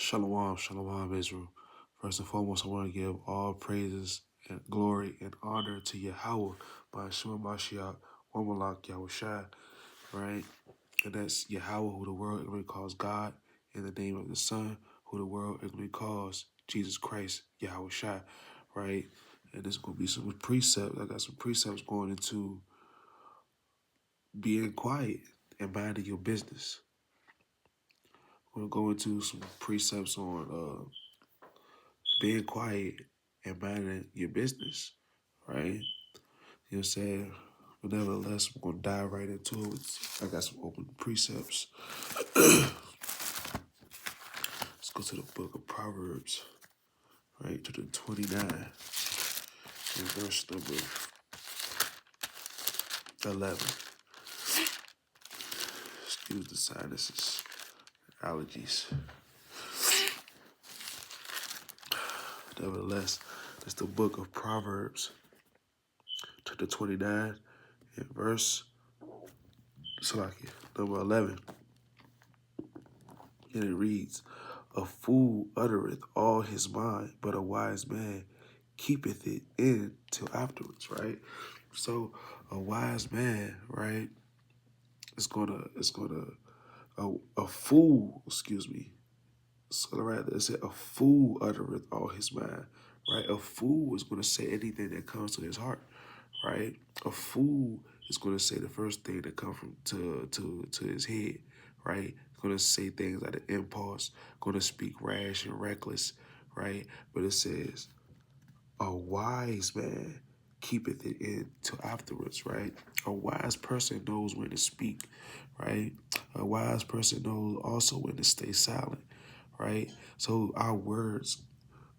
Shalom, shalom, Israel. First and foremost, I want to give all praises and glory and honor to Yahweh by Shema Mashiach, Wamalak Yahushai, right? And that's Yahweh, who the world ignorantly calls God, in the name of the Son, who the world ignorantly calls Jesus Christ, Yahushai, right? And there's going to be some precepts. I got some precepts going into being quiet and minding your business. We're going to go into some precepts on being quiet and minding your business, right? You know what I'm saying? But nevertheless, we're going to dive right into it. I got some open precepts. Let's go to the book of Proverbs, right? To the 29 and verse number 11. Excuse the sinuses, allergies. Nevertheless, it's the book of Proverbs, to the 29 and verse number 11. And it reads, "A fool uttereth all his mind, but a wise man keepeth it in till afterwards," right? So a wise man, right, a fool, excuse me. So rather, it said a fool uttereth all his mind, right? A fool is going to say anything that comes to his heart, right? A fool is going to say the first thing that comes from to his head, right? Going to say things out of impulse, going to speak rash and reckless, right? But it says a wise man keepeth it in till afterwards, right? A wise person knows when to speak, right? A wise person knows also when to stay silent, right? So our words,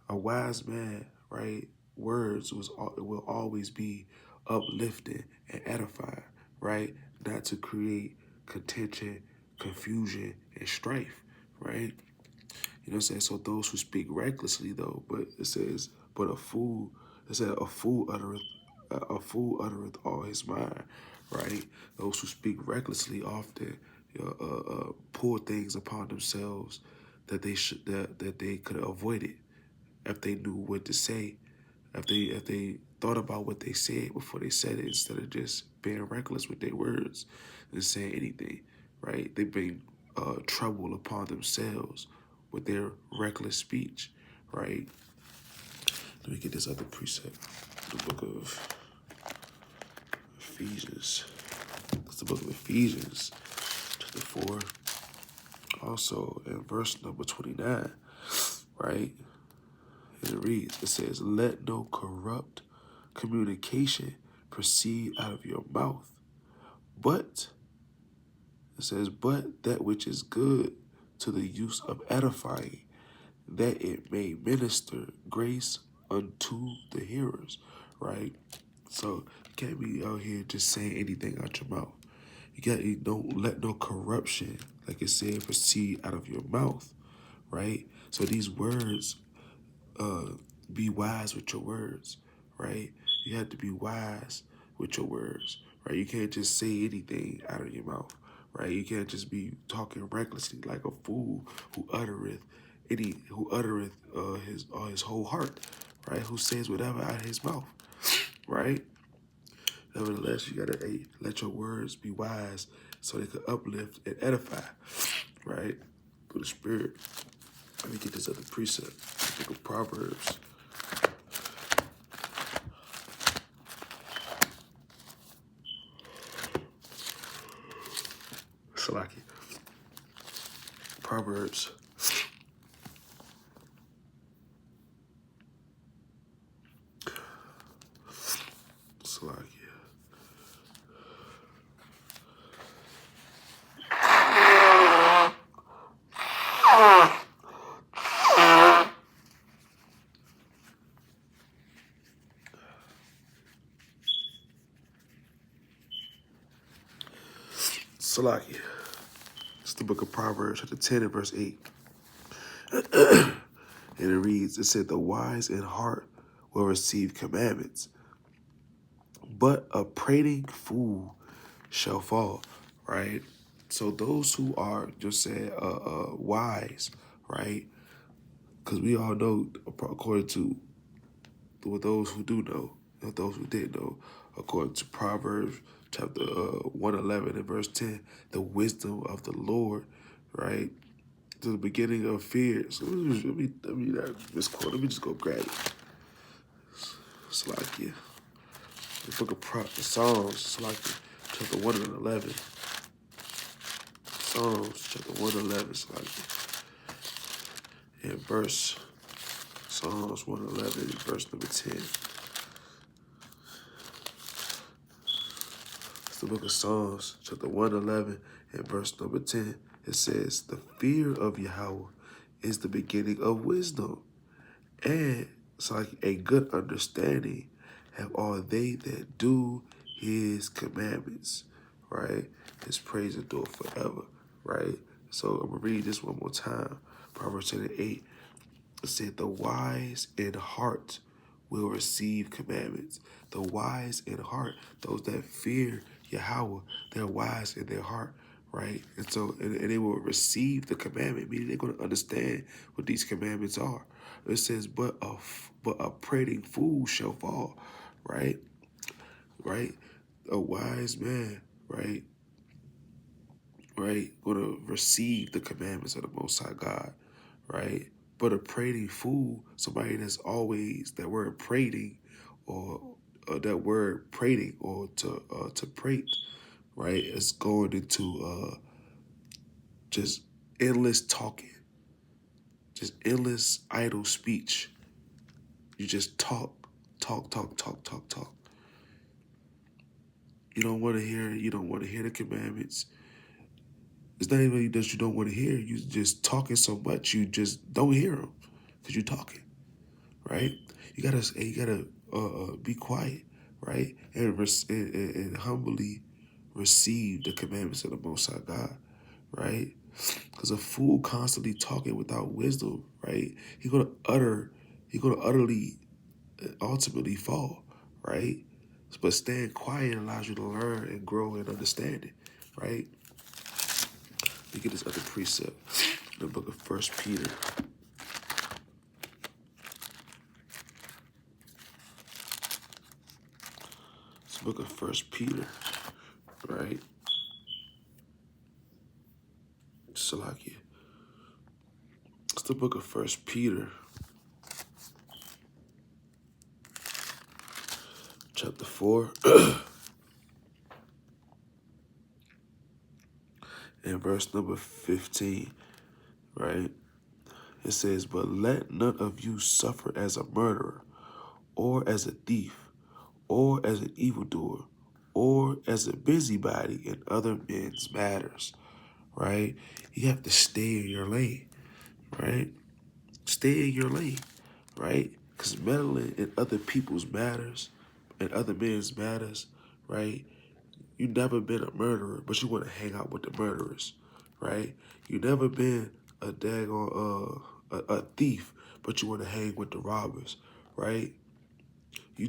a wise man, right? Words will always be uplifting and edifying, right? Not to create contention, confusion, and strife, right? You know what I'm saying? So those who speak recklessly, though, but it says, but a fool, it said a fool uttereth all his mind, right? Those who speak recklessly often pour things upon themselves that they could have avoided if they knew what to say, if they thought about what they said before they said it, instead of just being reckless with their words and saying anything, right? They bring trouble upon themselves with their reckless speech, right? Let me get this other precept, the book of Ephesians. It's the book of Ephesians, chapter 4, also in verse number 29, right? And it reads, it says, "Let no corrupt communication proceed out of your mouth, but," it says, "but that which is good to the use of edifying, that it may minister grace unto the hearers," right? So you can't be out here just saying anything out your mouth. You don't let no corruption, like it said, proceed out of your mouth, right? So these words, be wise with your words, right? You have to be wise with your words, right? You can't just say anything out of your mouth, right? You can't just be talking recklessly like a fool who uttereth his whole heart, right? Who says whatever out of his mouth, right? Nevertheless, you gotta let your words be wise so they can uplift and edify, right? Through the Spirit. Let me get this other precept. The book of Proverbs. Salaki. Proverbs. Salaki. Salaki. It's the book of Proverbs, chapter 10 and verse 8. And it reads, it said, "The wise in heart will receive commandments, but a prating fool shall fall," right? So those who are just wise, right? Because we all know, according to those who do know, and those who didn't know, according to Proverbs chapter 111 and verse 10, the wisdom of the Lord, right, to the beginning of fear. So let me just go grab it. Salakia. The book of Psalms, Salakia, chapter 111. Psalms chapter 111, Salakia. And verse, Psalms 111 and verse number 10. It's the book of Psalms chapter 111 and verse number 10. It says, the fear of Yahweh is the beginning of wisdom, and it's like a good understanding have all they that do his commandments, right? His praise endure forever, right? So I'm going to read this one more time. Proverbs 10:8, it said, the wise in heart will receive commandments. The wise in heart, those that fear Yahweh, they're wise in their heart, right? And so, and they will receive the commandment, meaning they're going to understand what these commandments are. It says, but a prating fool shall fall, right? Right? A wise man, right? Right? Going to receive the commandments of the Most High God, right? But a prating fool, somebody that's always, that word prating, or that word prating, or to prate, right? It's going into just endless talking, just endless idle speech. You just talk. You don't want to hear. You don't want to hear the commandments. It's not even that you don't want to hear. You just talking so much, you just don't hear them because you're talking, right? You gotta be quiet, right, and humbly receive the commandments of the Most High God, right? Because a fool constantly talking without wisdom, right? He's gonna utterly, ultimately fall, right? But staying quiet allows you to learn and grow and understand it, right? Let me get this other precept in the book of 1 Peter. It's the book of 1 Peter, right? Salakia. It's the book of 1 Peter, chapter 4, and verse number 15, right? It says, but let none of you suffer as a murderer, or as a thief, or as an evildoer, or as a busybody in other men's matters, right? You have to stay in your lane, right? Stay in your lane, right? Because meddling in other people's matters and other men's matters, right? You never been a murderer, but you want to hang out with the murderers, right? You never been a daggone a thief, but you want to hang with the robbers, right? You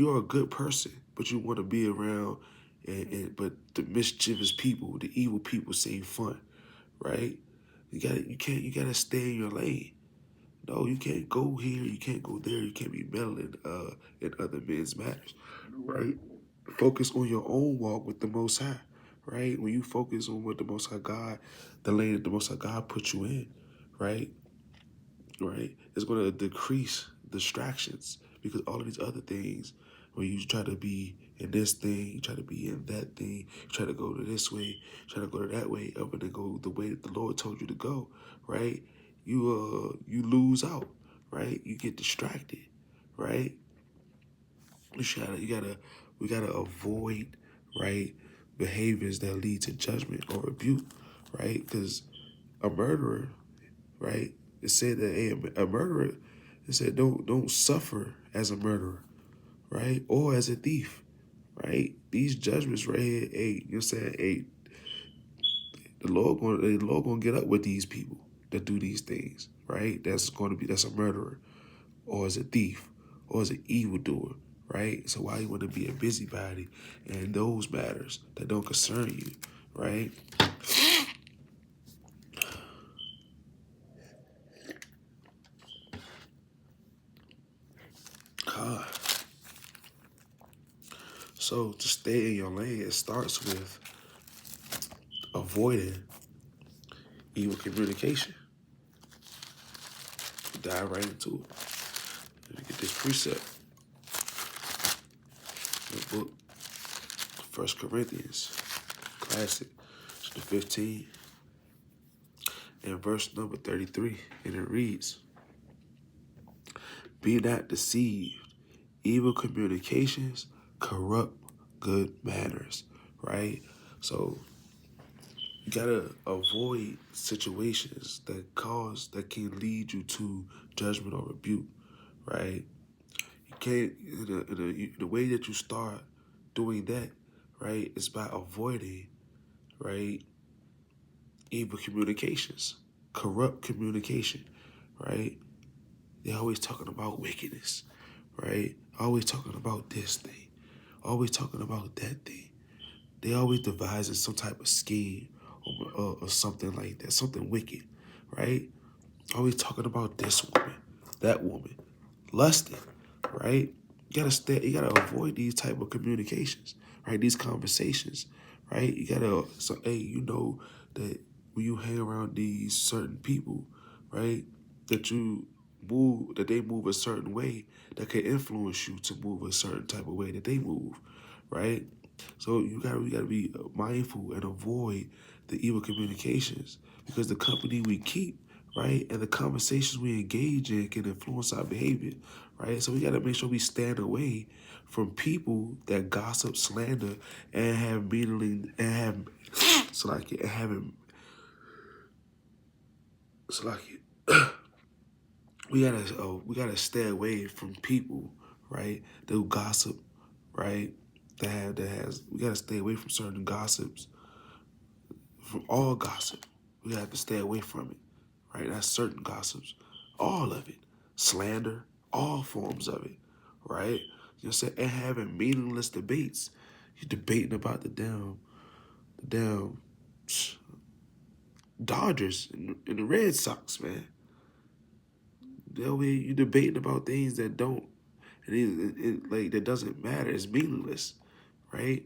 are a good person, but you want to be around, but the mischievous people, the evil people, seem fun, right? You gotta stay in your lane. No, you can't go here, you can't go there, you can't be meddling in other men's matters, right? Focus on your own walk with the Most High, right? When you focus on what the Most High God, the lane that the Most High God put you in, right? Right? It's going to decrease distractions, because all of these other things, when you try to be in this thing, you try to be in that thing, you try to go to this way, try to go to that way, up and then go the way that the Lord told you to go, right? You lose out, right? You get distracted, right? We gotta avoid, right, behaviors that lead to judgment or rebuke, right? Because a murderer, right? It said that a murderer, it said don't suffer as a murderer, right? Or as a thief, right? These judgments right here, hey, you're saying, hey, the Lord gonna get up with these people that do these things, right? That's a murderer, or as a thief, or as an evildoer, right? So why you want to be a busybody in those matters that don't concern you, right? God. So to stay in your lane, it starts with avoiding evil communication. Dive right into it. Let me get this precept. The book, 1 Corinthians, classic, chapter 15, and verse number 33. And it reads, "Be not deceived. Evil communications corrupt good manners," right? So you gotta avoid situations that can lead you to judgment or rebuke, right? You can't the way that you start doing that, right, is by avoiding, right, evil communications, corrupt communication, right? They're always talking about wickedness, right? Always talking about this thing, always talking about that thing. They always devising some type of scheme or something like that, something wicked, right? Always talking about this woman, that woman, lusting, right? You gotta avoid these type of communications, right? These conversations, right? So hey, you know that when you hang around these certain people, right, that they move a certain way that can influence you to move a certain type of way that they move, right? So we gotta be mindful and avoid the evil communications because the company we keep, right, and the conversations we engage in can influence our behavior, right? So we gotta make sure we stand away from people that gossip, slander, and have meaning and have so like and having so like we gotta stay away from people, right, that who gossip, right, we gotta stay away from certain gossips, from all gossip. We have to stay away from it, right? That's certain gossips, all of it, slander, all forms of it, right? You know what I'm saying? And having meaningless debates. You're debating about the damn Dodgers and the Red Sox, man. That way you debating about things that don't, like that doesn't matter. It's meaningless, right?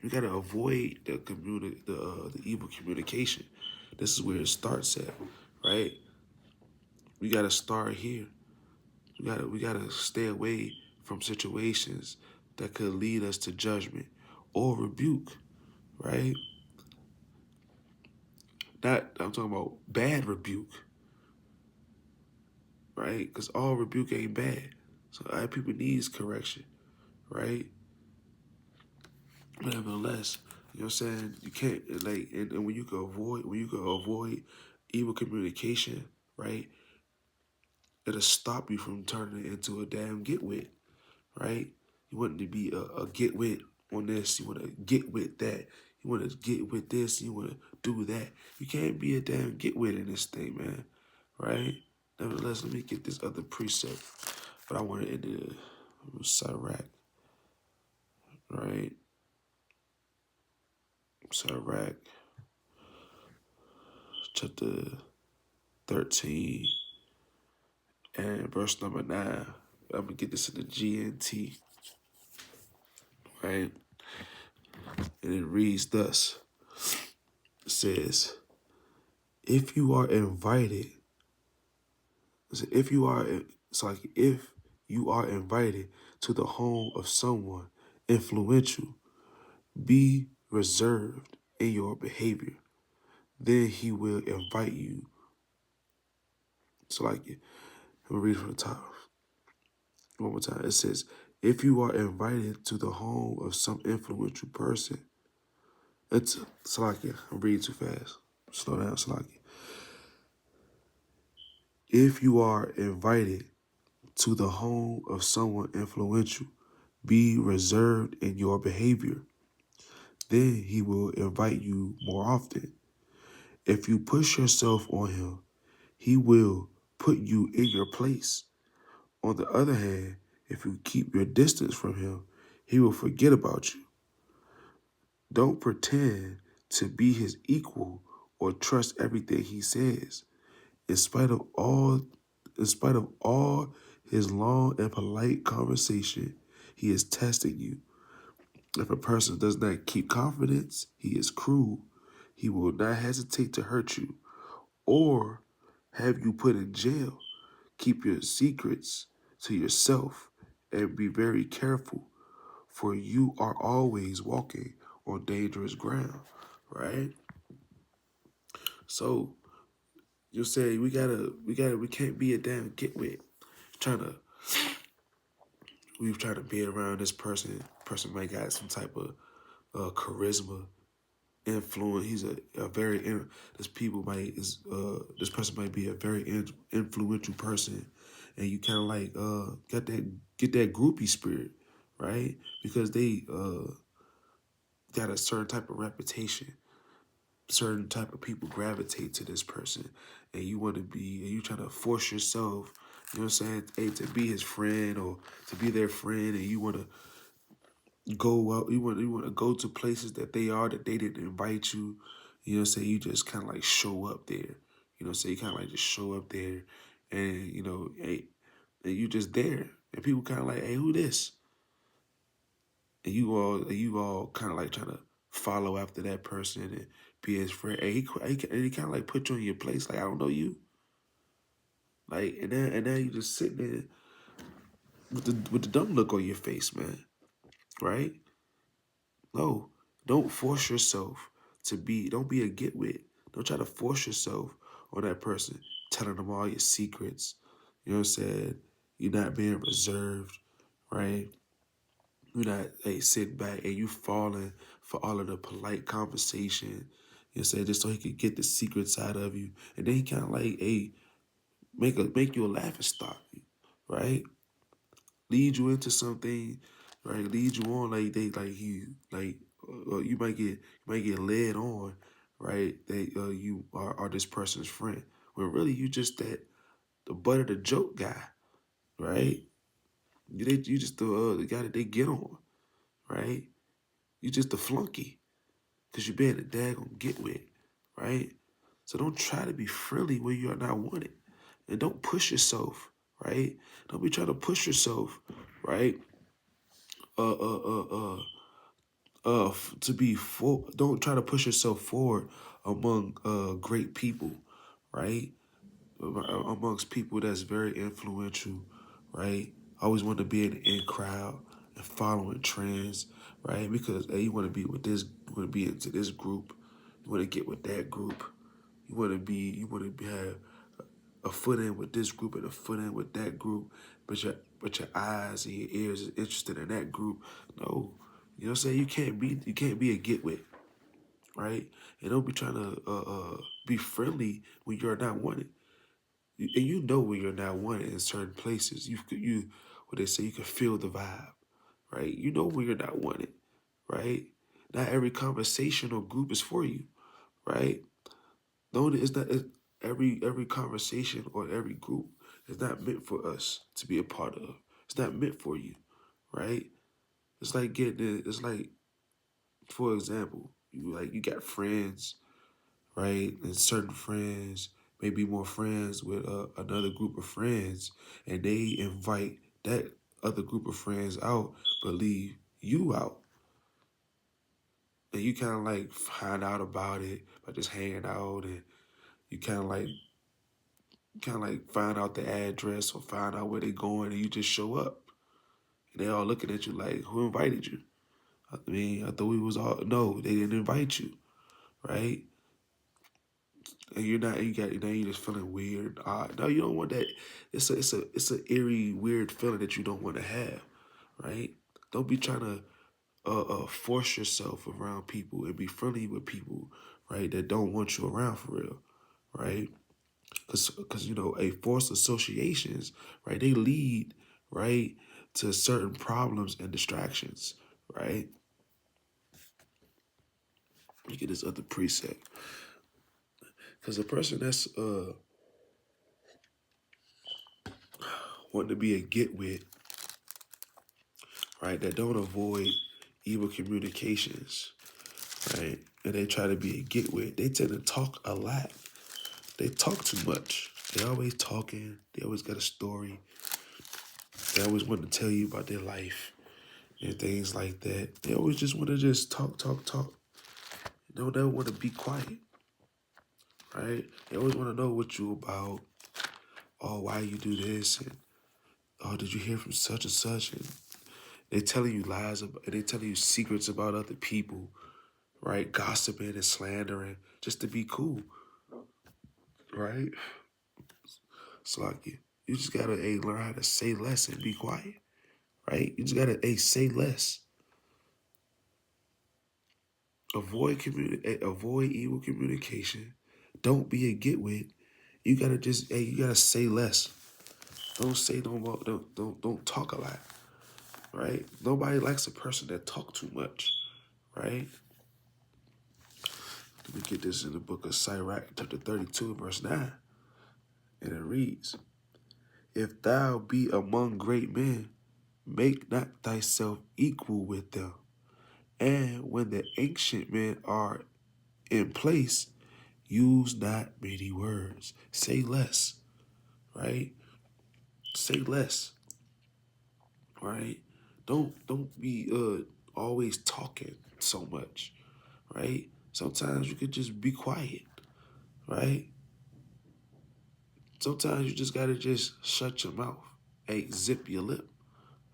You gotta avoid the evil communication. This is where it starts at, right? We gotta start here. We gotta stay away from situations that could lead us to judgment or rebuke, right? Not I'm talking about bad rebuke, right? Because all rebuke ain't bad. So our people needs correction, right? But nevertheless, you know what I'm saying? You can't like and when you can avoid evil communication, right? It'll stop you from turning it into a damn get-wit, right? You want to be a get-wit on this. You want to get with that. You want to get with this. You want to do that. You can't be a damn get-wit in this thing, man, right? Nevertheless, let me get this other precept. But I want to end the Sirach, right? Sirach, chapter 13 and verse number 9. I'm going to get this in the GNT, right? And it reads thus. It says, if you are invited, if you are, it's like if you are invited to the home of someone influential, be reserved in your behavior. Then he will invite you. So like, I'm read from the top one more time. It says, if you are invited to the home of some influential person, it's Salakia. I'm reading too fast. Slow down, Salakia. If you are invited to the home of someone influential, be reserved in your behavior. Then he will invite you more often. If you push yourself on him, he will put you in your place. On the other hand, if you keep your distance from him, he will forget about you. Don't pretend to be his equal or trust everything he says. In spite of all his long and polite conversation, he is testing you. If a person does not keep confidence, he is cruel. He will not hesitate to hurt you or have you put in jail. Keep your secrets to yourself and be very careful, for you are always walking on dangerous ground, right? So you say we can't be a damn getwit. Trying to we've tried to be around this person. Person might got some type of charisma, influence. He's a very this people might is this person might be a very influential person, and you kind of like get that groupie spirit, right? Because they got a certain type of reputation. Certain type of people gravitate to this person, and you want to be, and you trying to force yourself, you know what I'm saying, hey, to be his friend or to be their friend, and you want to go out, you want to go to places that they didn't invite you, you know what I'm saying, you just kind of like show up there, you know what I'm saying, you kind of like just show up there, and you know, hey, and you just there, and people kind of like, hey, who this? And you all kind of like trying to follow after that person and be his friend. And he kind of like put you in your place, like I don't know you, like and then you just sitting there with the dumb look on your face, man. Right? No, don't force yourself to be. Don't be a getwit. Don't try to force yourself on that person, telling them all your secrets. You know what I'm saying? You're not being reserved, right? You're not sitting back and you falling for all of the polite conversation. You know what I'm saying? Just so he could get the secrets out of you. And then he kind of like, hey, make you a laughing stock, right? Lead you into something, right? Lead you on like they like you like you might get led on, right? That you are this person's friend. When really you just the butt of the joke guy, right? You just the guy that they get on, right? You just the flunky, cause you're being a daggone get with, right? So don't try to be friendly when you are not wanted, and don't push yourself, right? Don't be trying to push yourself, right? Uh, uh, uh, uh, to be for. Don't try to push yourself forward among great people, right? Amongst people that's very influential, right? Always want to be in the in crowd and following trends, right? Because hey, you want to be with this, you want to be into this group, you want to get with that group, you want to have a foot in with this group and a foot in with that group, but your eyes and your ears is interested in that group. No, you know what I'm saying. You can't be a get with, right? And don't be trying to be friendly when you're not wanted. And you know when you're not wanted in certain places. You what they say, you can feel the vibe, right? You know when you're not wanted, right? Not every conversation or group is for you, right? No, it's not. Every conversation or every group is not meant for us to be a part of. It's not meant for you, right? It's like getting. It's like, for example, you got friends, right? And certain friends may be more friends with another group of friends, and they invite that other group of friends out, but leave you out. And you kind of like find out about it by just hanging out, and you kind of like find out the address or find out where they're going, and you just show up. And they all looking at you like, who invited you? I mean, I thought we was all, no, they didn't invite you, right? And you're not, you got, now you're just feeling weird, odd. No, you don't want that. It's a eerie, weird feeling that you don't want to have, right? Don't be trying to force yourself around people and be friendly with people, right? That don't want you around for real, right? Because you know, a forced associations, right? They lead, right, to certain problems and distractions, right? Look at this other precept. Because a person that's wanting to be a get with, right, that don't avoid evil communications, right, and they try to be a get with, they tend to talk a lot. They talk too much. They always talking. They always got a story. They always want to tell you about their life and things like that. They always just want to just talk, talk, talk. They don't ever want to be quiet, right? They always want to know what you about. Oh, why you do this? And oh, did you hear from such and such? And they telling you lies about, and they telling you secrets about other people, right? Gossiping and slandering just to be cool, right? It's like you just gotta learn how to say less and be quiet, right? You just gotta say less. Avoid evil communication. Don't be a getwit. You gotta just you gotta say less. Don't say no more. Don't talk a lot, right? Nobody likes a person that talk too much, right? Let me get this in the book of Sirach, chapter 32, verse 9. And it reads, If thou be among great men, make not thyself equal with them. And when the ancient men are in place, use not many words. Say less, right? Say less, right? Don't be always talking so much, right? Sometimes you could just be quiet, right? Sometimes you just gotta just shut your mouth. Hey, zip your lip,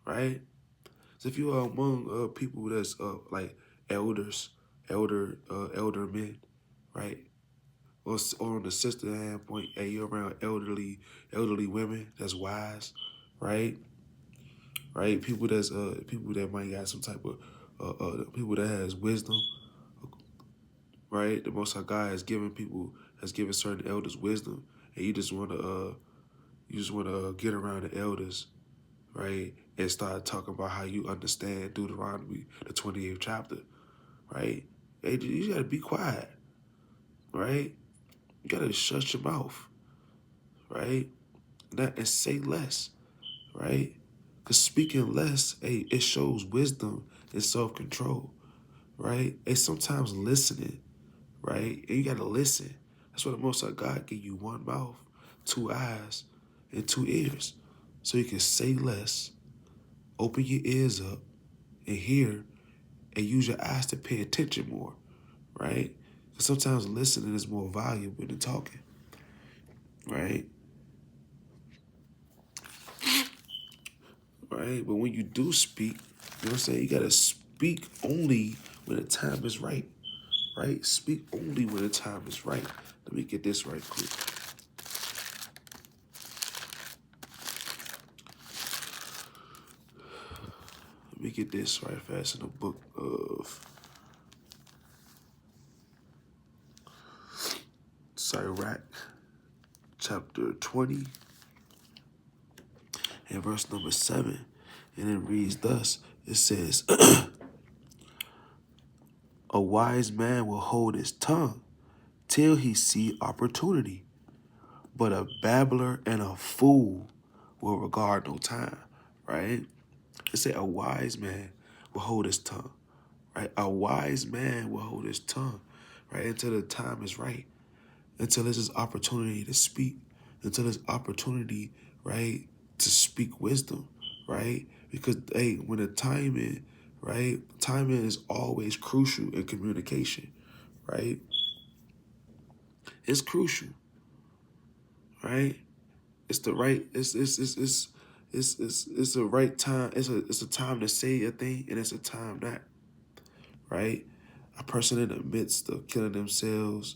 right? So if you are among people that's like elders, elder men, right? Or on the sister standpoint, hey, you're around elderly women that's wise, right? Right? People that might got some type of people that has wisdom, right? The Most High God has given certain elders wisdom, and you just wanna get around the elders, right? And start talking about how you understand Deuteronomy, the 28th chapter, right? Hey, you gotta be quiet, right? You gotta shut your mouth, right? And say less, right? Because speaking less, hey, it shows wisdom and self-control, right? Hey, sometimes listening, right? And you gotta listen. That's why the Most High God gave you one mouth, two eyes, and two ears. So you can say less, open your ears up, and hear, and use your eyes to pay attention more, right? Because sometimes listening is more valuable than talking, right? Right? But when you do speak, you know what I'm saying? You gotta speak only when the time is right, right? Speak only when the time is right. Let me get this right quick. Let me get this right fast in the book of Sirach, chapter 20, and verse number 7. And it reads thus. It says, A wise man will hold his tongue till he see opportunity, but a babbler and a fool will regard no time, right? It said a wise man will hold his tongue, right? A wise man will hold his tongue, right? Until the time is right, until there's this opportunity to speak, until there's opportunity, right, to speak wisdom, right? Because, hey, when the timing, right, timing is always crucial in communication, right? It's crucial, right? It's the right. It's the right time. It's a time to say a thing, and it's a time not. Right. A person in the midst of killing themselves,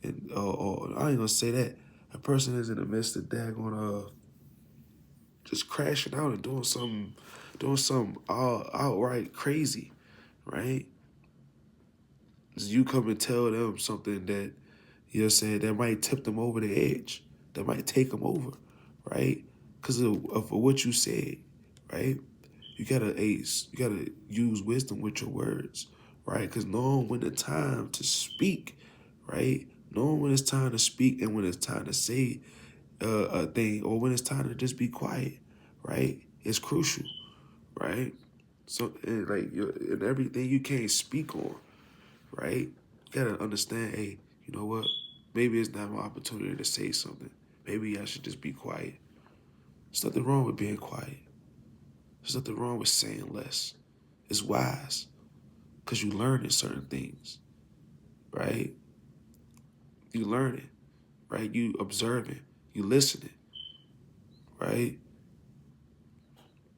and or I ain't gonna say that. A person is in the midst of daggone just crashing out and doing something outright crazy, right? You come and tell them something that, you know what I'm saying, that might tip them over the edge, that might take them over, right? Because of what you said, right? You gotta use wisdom with your words, right? Because knowing when the time to speak, right? Knowing when it's time to speak and when it's time to say a thing, or when it's time to just be quiet, right? It's crucial, right? So, and like, and everything you can't speak on, right? You gotta understand, hey, you know what? Maybe it's not my opportunity to say something. Maybe I should just be quiet. There's nothing wrong with being quiet, There's nothing wrong with saying less. It's wise because you learn certain things, right? You learn it, right? You observing, you listening, right?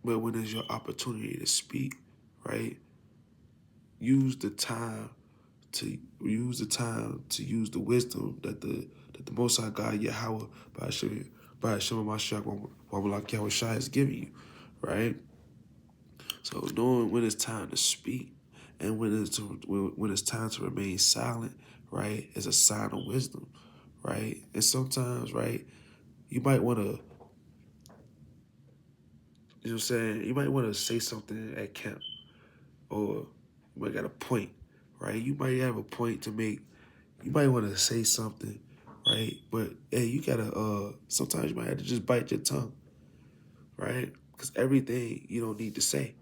But when it's your opportunity to speak, right? Use the time to use the wisdom that the Most High God Yahweh by Hashem Mashiach Wamalak Yahweh Shai has given you, right? So knowing when it's time to speak and when it's time to remain silent, right, is a sign of wisdom, right? And sometimes, right, you might want to, you know what I'm saying, you might want to say something at camp, or you might got a point, right? You might have a point to make. You might want to say something, right? But hey, you gotta. Sometimes you might have to just bite your tongue, right? Because everything you don't need to say,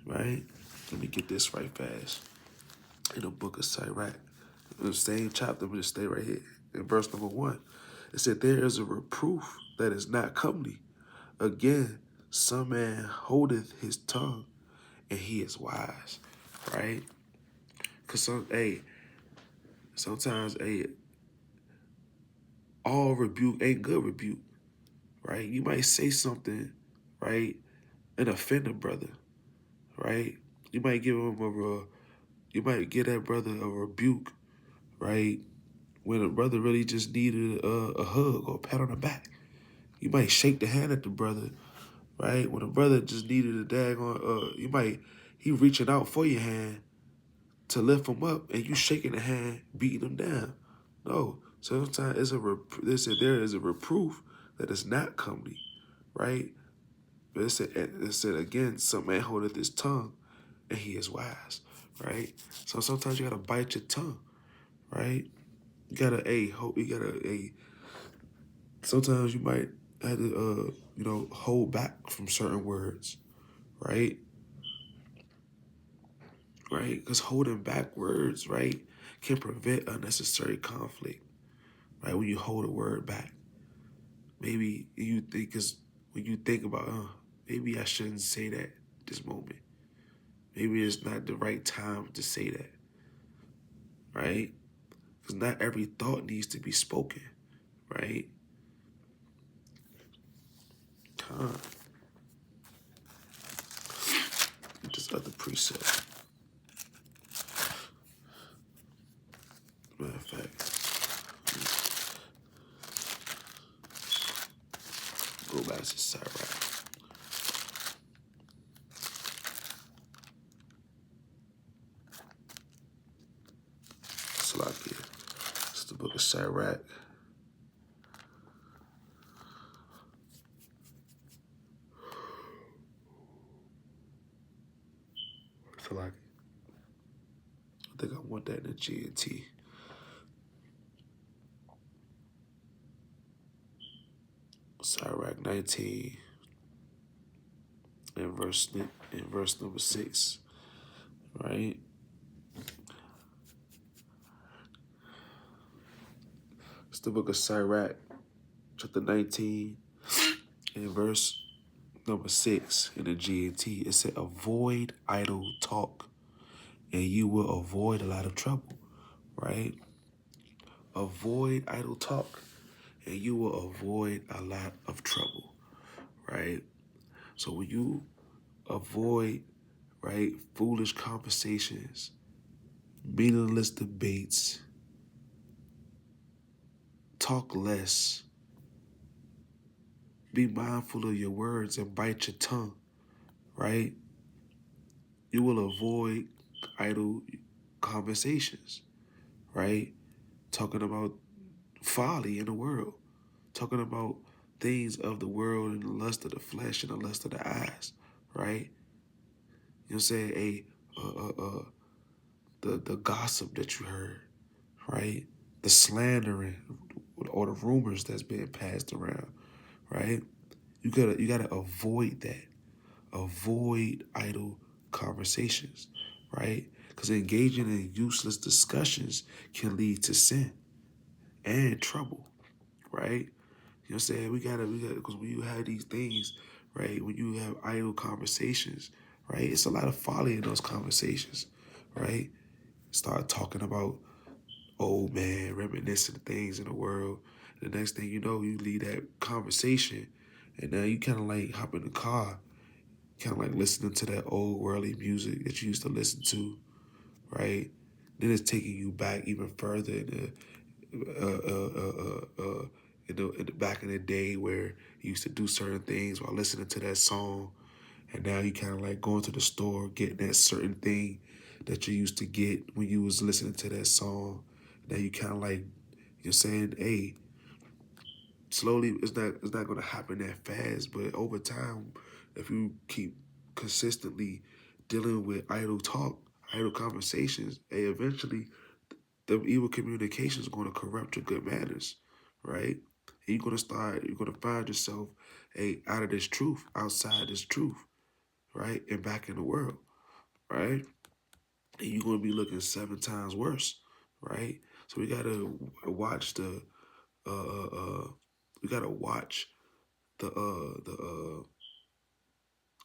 right? Let me get this right fast. In the book of Sirach, in the same chapter, but just stay right here in verse number 1. It said, "There is a reproof that is not comely. Again, some man holdeth his tongue, and he is wise," right? Because sometimes, all rebuke ain't good rebuke, right? You might say something, right, and offend a brother, right? You might you might give that brother a rebuke, right, when a brother really just needed a hug or a pat on the back. You might shake the hand at the brother, right? When a brother just needed a daggone, he reaching out for your hand to lift him up, and you shaking the hand, beating him down. No, sometimes there is a reproof that is not comely, right? But it said again, some man holdeth his tongue, and he is wise, right? So sometimes you gotta bite your tongue, right? You gotta sometimes you might have to hold back from certain words, right? Right? Because holding back words, right, can prevent unnecessary conflict, right? When you hold a word back. Maybe you think, because when you think about, maybe I shouldn't say that at this moment. Maybe it's not the right time to say that, right? Because not every thought needs to be spoken, right? This other precept. Matter of fact, go back to Sirach. Salakia. It's the book of Sirach. Salakia. I think I want that in the G&T. Sirach 19 in verse number 6, right? It's the book of Sirach, chapter 19, in verse number 6 in the G&T. It said, "Avoid idle talk, and you will avoid a lot of trouble," right? Avoid idle talk, and you will avoid a lot of trouble, right? So when you avoid, right, foolish conversations, meaningless debates, talk less, be mindful of your words and bite your tongue, right? You will avoid idle conversations, right? Talking about folly in the world, talking about things of the world and the lust of the flesh and the lust of the eyes, right? You know what I'm saying? The gossip that you heard, right? The slandering or the rumors that's being passed around, right? You gotta avoid that. Avoid idle conversations, right? Because engaging in useless discussions can lead to sin and trouble, right? You know what I'm saying? We gotta, because when you have these things, right? When you have idle conversations, right? It's a lot of folly in those conversations, right? Start talking about old man, reminiscing things in the world. The next thing you know, you leave that conversation, and now you kind of like hop in the car, kind of like listening to that old worldly music that you used to listen to, right? Then it's taking you back even further in the back in the day where you used to do certain things while listening to that song, and now you kind of like going to the store getting that certain thing that you used to get when you was listening to that song. Now you kind of like you're saying, hey, slowly it's not gonna happen that fast, but over time, if you keep consistently dealing with idle talk, idle conversations, hey, eventually the evil communication is going to corrupt your good manners, right? And you're gonna find yourself, hey, out of this truth, outside this truth, right, and back in the world, right? And you're gonna be looking 7 times worse, right? So we gotta watch the uh uh, uh we gotta watch the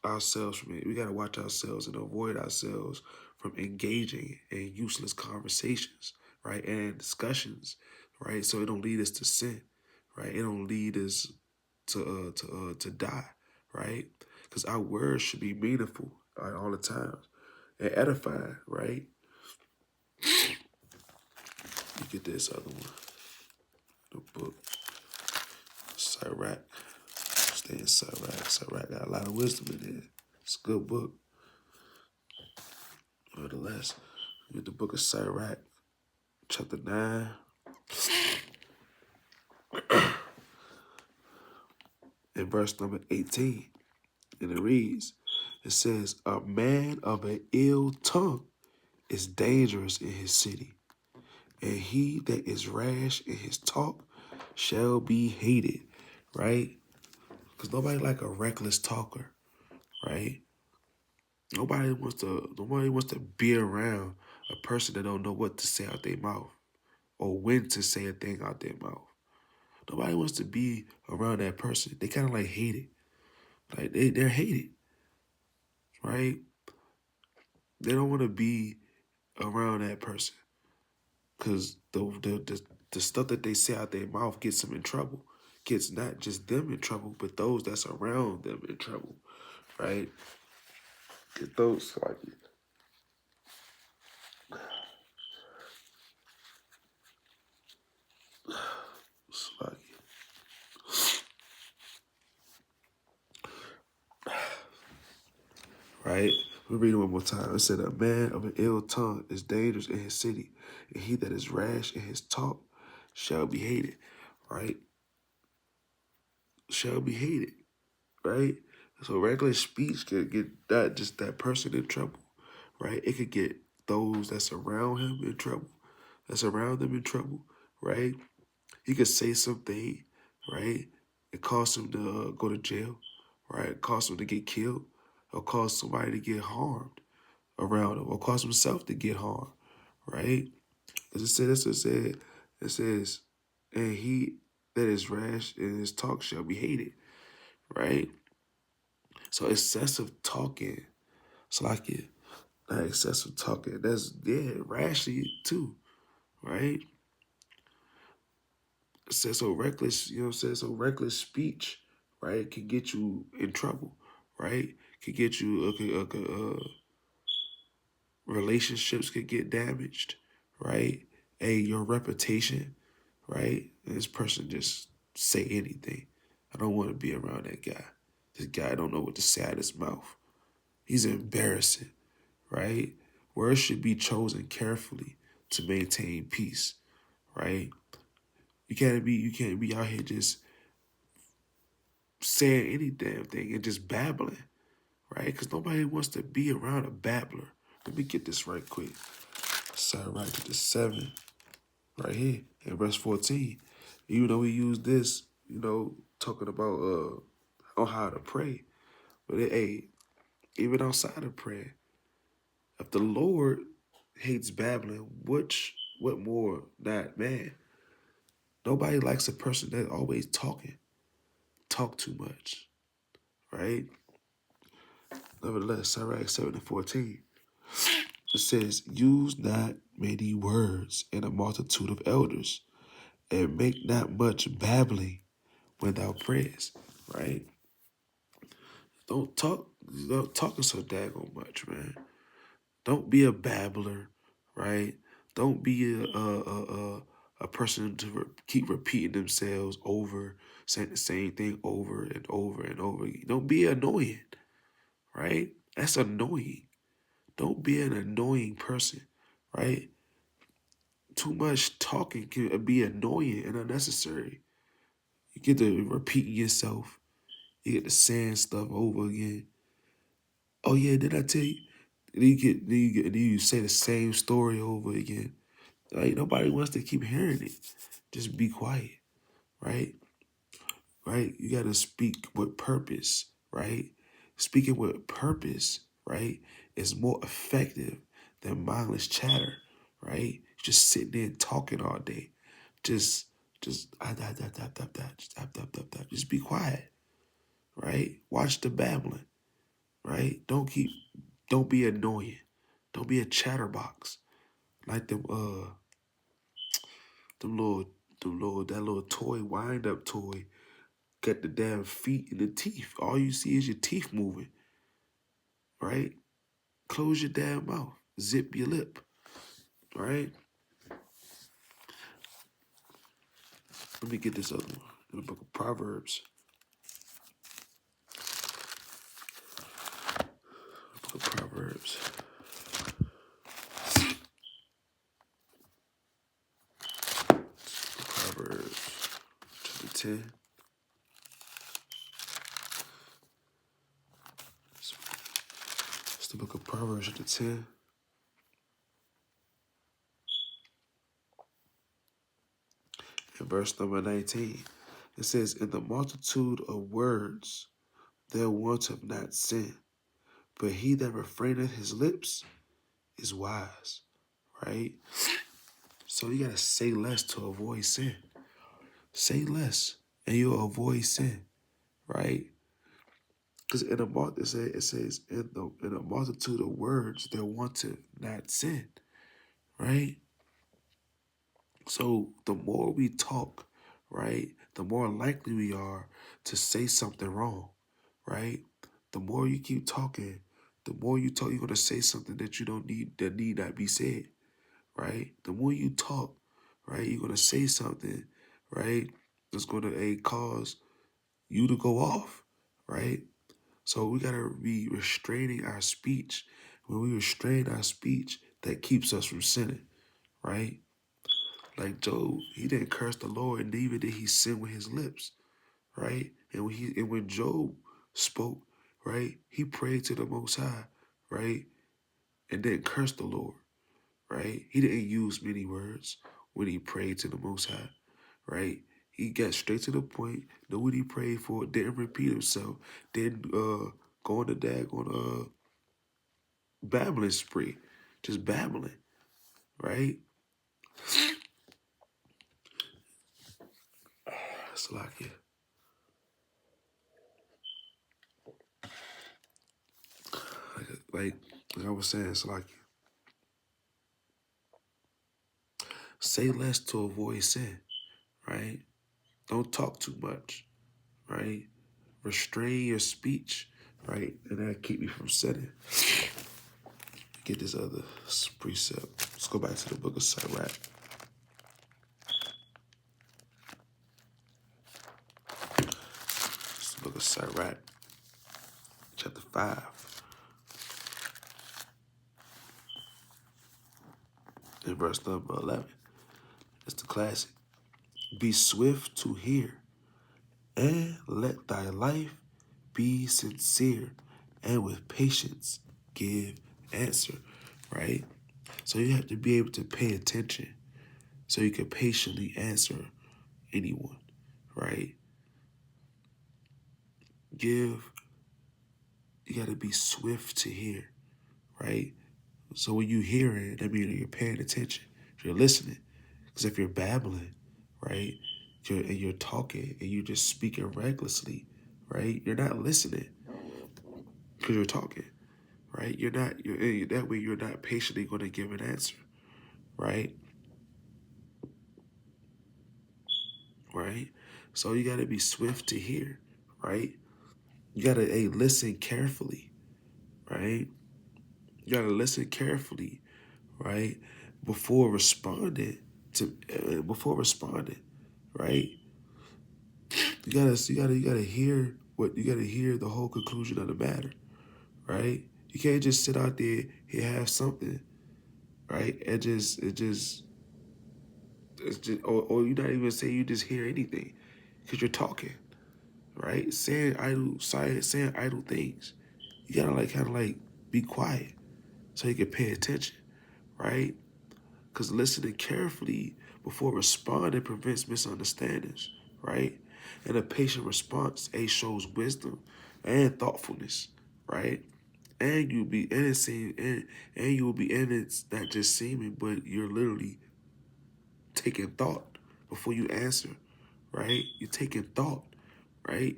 ourselves from it. We gotta watch ourselves and avoid ourselves from engaging in useless conversations, right, and discussions, right. So it don't lead us to sin, right. It don't lead us to die, right. Because our words should be meaningful, right, all the time and edifying, right. You get this other one, the book, Sirach. Stay in Sirach. Sirach got a lot of wisdom in there. It's a good book. Nevertheless, read the book of Sirach, chapter 9, and verse number 18. And it reads, it says, a man of an ill tongue is dangerous in his city, and he that is rash in his talk shall be hated, right? Because nobody like a reckless talker, right? Nobody wants to be around a person that don't know what to say out their mouth or when to say a thing out their mouth. Nobody wants to be around that person. They kind of like hate it. Like they're hated, right? They don't want to be around that person because the stuff that they say out their mouth gets them in trouble. Gets not just them in trouble, but those that's around them in trouble, right? Get those like right? We read it one more time. It said, a man of an ill tongue is dangerous in his city, and he that is rash in his talk shall be hated, right? Shall be hated, right? So regular speech could get that person in trouble, right? It could get those that's around him in trouble, that's around them in trouble, right? He could say something, right? It cause him to go to jail, right? It cause him to get killed, or cause somebody to get harmed around him, or cause himself to get harmed, right? As it says, and he that is rash in his talk shall be hated, right? So excessive talking, it's like it, not excessive talking. That's rashly too, right? It says so reckless, you know what I'm saying? So reckless speech, right, can get you in trouble, right? Can get you relationships could get damaged, right? Your reputation, right? And this person just say anything. I don't want to be around that guy. This guy don't know what to say out of his mouth. He's embarrassing, right? Words should be chosen carefully to maintain peace, right? You can't be out here just saying any damn thing and just babbling, right? Because nobody wants to be around a babbler. Let me get this right quick. Sorry, right to the 7 right here in verse 14. Even though we use this, talking about on how to pray, but even outside of prayer, if the Lord hates babbling, what more not man? Nobody likes a person that always talking, talk too much, right? Nevertheless, Sirach 7:14, it says, use not many words in a multitude of elders, and make not much babbling when thou prayest, right? Don't talking so daggone much, man. Don't be a babbler, right? Don't be a person to keep repeating themselves over, saying the same thing over and over and over again. Don't be annoying, right? That's annoying. Don't be an annoying person, right? Too much talking can be annoying and unnecessary. You get to repeating yourself. You get to saying stuff over again. Oh yeah, did I tell you? Then you say the same story over again. Like nobody wants to keep hearing it. Just be quiet, right? Right? You gotta speak with purpose, right? Speaking with purpose, right, is more effective than mindless chatter, right? Just sitting there and talking all day. Just just be quiet, right? Watch the babbling, right? Don't be annoying. Don't be a chatterbox. Like them little that little toy wind up toy. Got the damn feet and the teeth. All you see is your teeth moving, right? Close your damn mouth. Zip your lip, right? Let me get this other one. In the book of Proverbs. Book of Proverbs. Proverbs chapter 10. It's the book of Proverbs chapter 10. And verse number 19. It says, in the multitude of words there wanteth not sin, but he that refraineth his lips is wise, right? So you gotta say less to avoid sin. Say less, and you'll avoid sin, right? Because in it says in a multitude of words there wanteth not sin, right? So the more we talk, right, the more likely we are to say something wrong, right? The more you keep talking, the more you talk, you're gonna say something that you don't need, that need not be said, right? The more you talk, right, you're gonna say something, right, that's gonna cause you to go off, right? So we gotta be restraining our speech. When we restrain our speech, that keeps us from sinning, right? Like Job, he didn't curse the Lord, and neither did he sin with his lips, right? And when Job spoke, right, he prayed to the Most High, right, and didn't curse the Lord, right? He didn't use many words when he prayed to the Most High, right? He got straight to the point, knew what he prayed for, didn't repeat himself, didn't go on the babbling spree, just babbling, right? Salakia. Like, like I was saying, Salakia. Say less to avoid sin, right? Don't talk too much, right? Restrain your speech, right? And that'll keep you from sinning. Get this other precept. Let's go back to the book of Sirach. It's the book of Sirach, chapter 5, and verse number 11. It's the classic. Be swift to hear, and let thy life be sincere, and with patience give answer, right? So you have to be able to pay attention so you can patiently answer anyone, right? You got to be swift to hear, right? So when you hear it, that means you're paying attention, you're listening. Because if you're babbling, right, you're talking and you're just speaking recklessly, right, you're not listening. because you're talking, right? That way you're not patiently going to give an answer, right? Right? So you got to be swift to hear, right? You got to listen carefully, right? You got to listen carefully, right? Before responding before responding, right? You gotta hear the whole conclusion of the matter, right? You can't just sit out there and have something, right? Or you not even say you just hear anything, because you're talking, right? Saying idle things. You gotta kind of be quiet so you can pay attention, right? Because listening carefully before responding prevents misunderstandings, right? And a patient response shows wisdom and thoughtfulness, right? And you'll be and it's seem and you will be in it's not just seeming, but you're literally taking thought before you answer, right? You're taking thought, right?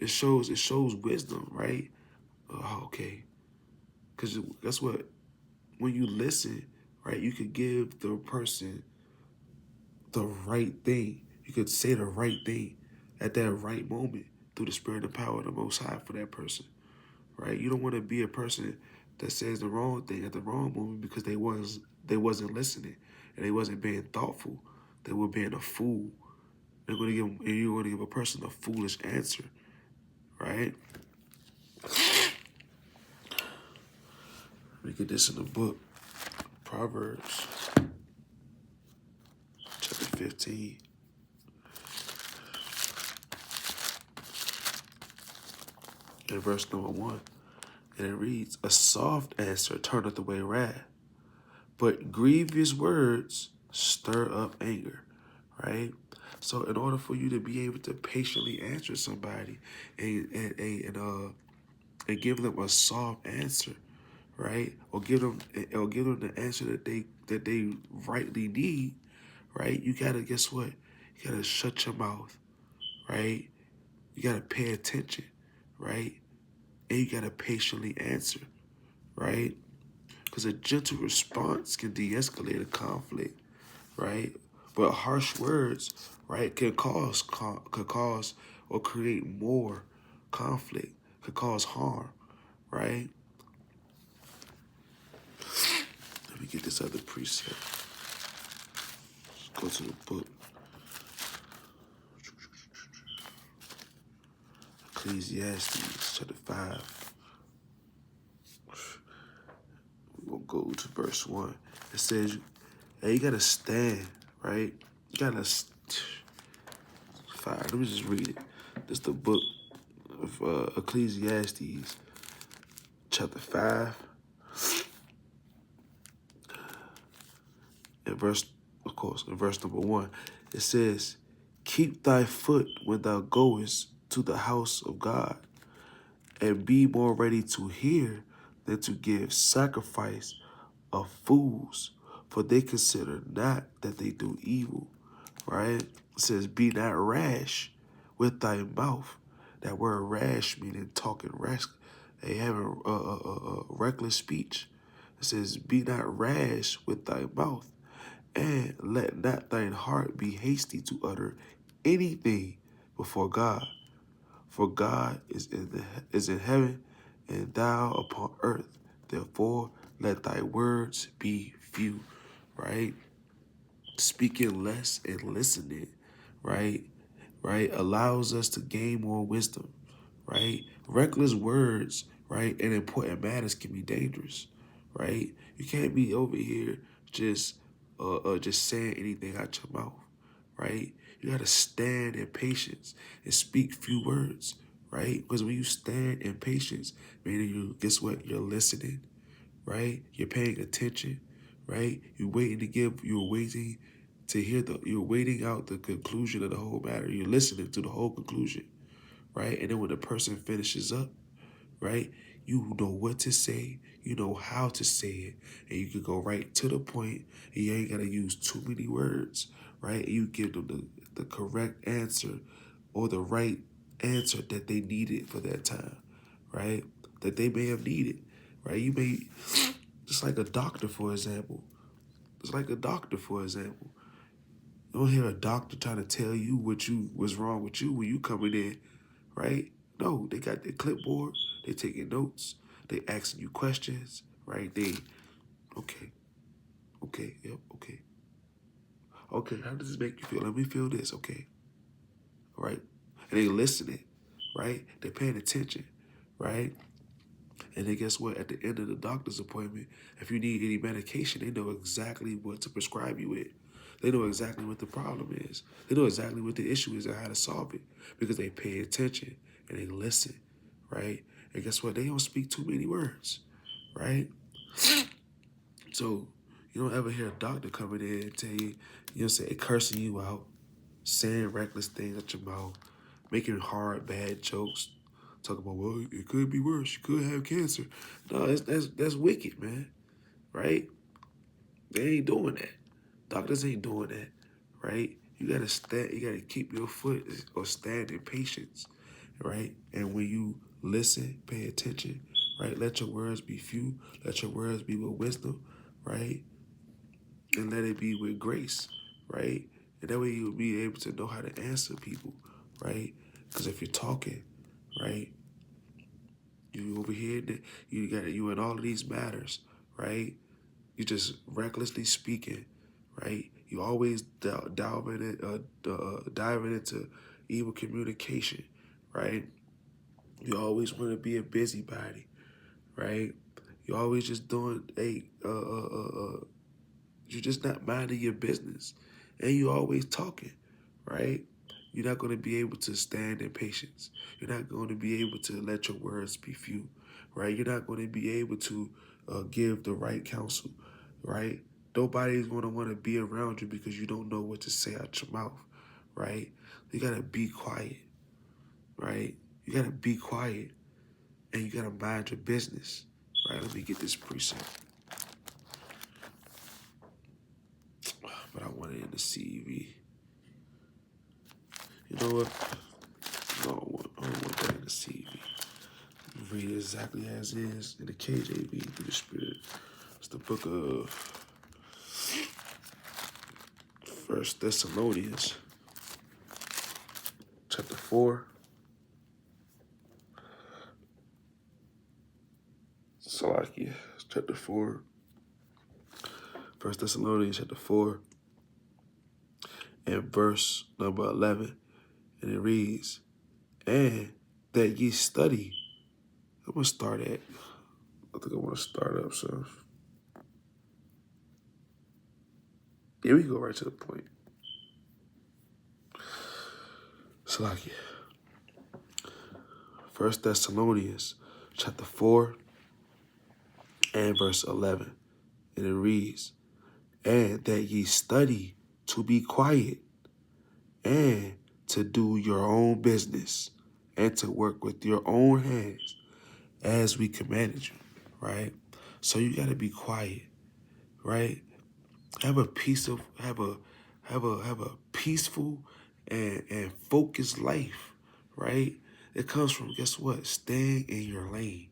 It shows wisdom, right? Oh, okay. Because that's what when you listen, right, you could give the person the right thing. You could say the right thing at that right moment through the spirit and power of the Most High for that person, right? You don't want to be a person that says the wrong thing at the wrong moment because they wasn't listening and they wasn't being thoughtful. They were being a fool. You're going to give a person a foolish answer, right? Let me get this in the book, Proverbs chapter 15. In verse number 1, and it reads, "A soft answer turneth away wrath, but grievous words stir up anger," right? So in order for you to be able to patiently answer somebody and give them a soft answer, right? Or give them the answer that they rightly need, right? You gotta guess what? You gotta shut your mouth, right? You gotta pay attention, right? And you gotta patiently answer, right? Because a gentle response can de-escalate a conflict, right? But harsh words, right, could cause or create more conflict, could cause harm, right? Let me get this other precept. Let's go to the book. Ecclesiastes chapter 5. We're going to go to verse 1. It says, hey, you got to stand, right? You got to... 5. Let me just read it. This is the book of Ecclesiastes chapter 5. In verse number 1, it says, "Keep thy foot when thou goest to the house of God, and be more ready to hear than to give sacrifice of fools, for they consider not that they do evil." Right? It says, "Be not rash with thy mouth." That word rash meaning talking rash, having reckless speech. It says, "Be not rash with thy mouth, and let not thine heart be hasty to utter anything before God. For God is in heaven, and thou upon earth. Therefore, let thy words be few." Right? Speaking less and listening, right? Right? Allows us to gain more wisdom, right? Reckless words, right, and important matters can be dangerous, right? You can't be over here just saying anything out your mouth, right? You gotta stand in patience and speak few words, right? Because when you stand in patience, meaning guess what? You're listening, right? You're paying attention, right? You're waiting out the conclusion of the whole matter. You're listening to the whole conclusion, right? And then when the person finishes up, right, you know what to say, you know how to say it, and you can go right to the point, and you ain't gotta use too many words, right? And you give them the correct answer or the right answer that they needed for that time, right? that they may have needed, right? You may, just like a doctor, for example. It's like a doctor, for example. You don't hear a doctor trying to tell you what's wrong with you when you coming in, right? No, they got their clipboard, they taking notes, they asking you questions, right? They, okay, okay, yep, okay. Okay, how does this make you feel? Let me feel this, okay, all right? And they listening, right? They're paying attention, right? And then guess what? At the end of the doctor's appointment, if you need any medication, they know exactly what to prescribe you with. They know exactly what the problem is. They know exactly what the issue is and how to solve it because they pay attention and they listen, right? And guess what? They don't speak too many words, right? So you don't ever hear a doctor coming in and tell you, you know, say cursing you out, saying reckless things at your mouth, making hard, bad jokes, talking about, well, it could be worse. You could have cancer. No, that's wicked, man. Right? They ain't doing that. Doctors ain't doing that. Right? You gotta stand. You gotta keep your foot or stand in patience. Right? And when you listen, pay attention. Right? Let your words be few. Let your words be with wisdom. Right? And let it be with grace. Right? And that way you'll be able to know how to answer people. Right? Because if you're talking, right, you over here, you in all of these matters, right? You just recklessly speaking, right? You always diving into evil communication, right? You always want to be a busybody, right? You always just doing you're just not minding your business, and you always talking, right? You're not going to be able to stand in patience. You're not going to be able to let your words be few, right? You're not going to be able to give the right counsel, right? Nobody's going to want to be around you because you don't know what to say out your mouth, right? You got to be quiet, right? You got to be quiet, and you got to mind your business, right? Let me get this precept. But I want it in the CV. You know what? I don't want that in the CV. Read it exactly as is in the KJV through the Spirit. It's the book of First Thessalonians, chapter 4. Salakia, chapter 4. First Thessalonians, chapter 4, and verse number 11. And it reads, and that ye study. I'm going to start at, I think I want to start up, so. Yeah, we go right to the point. Salakia. First Thessalonians, chapter 4, and verse 11. And it reads, and that ye study to be quiet and to do your own business and to work with your own hands as we commanded you, right? So you got to be quiet, right? Have a peaceful and focused life, right? It comes from, guess what? Staying in your lane.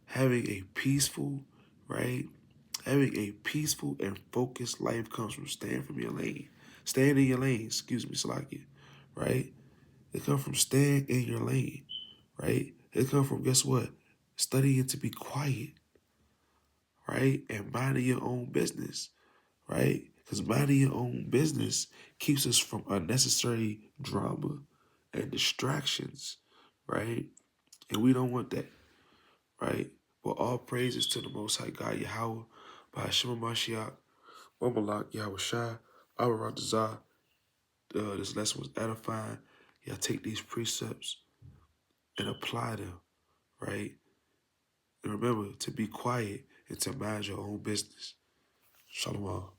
Having a peaceful, right? Having a peaceful and focused life comes from staying from your lane. Staying in your lane, excuse me, Salakia, right? It comes from staying in your lane, right? It comes from, guess what? Studying to be quiet, right? And minding your own business, right? Because minding your own business keeps us from unnecessary drama and distractions, right? And we don't want that, right? Well, all praises to the Most High God, Yahweh, by Hashem Mashiach, Malak, Yahweh Shai, Abarazah. This lesson was edifying. Y'all take these precepts and apply them, right? And remember to be quiet and to mind your own business. Shalom.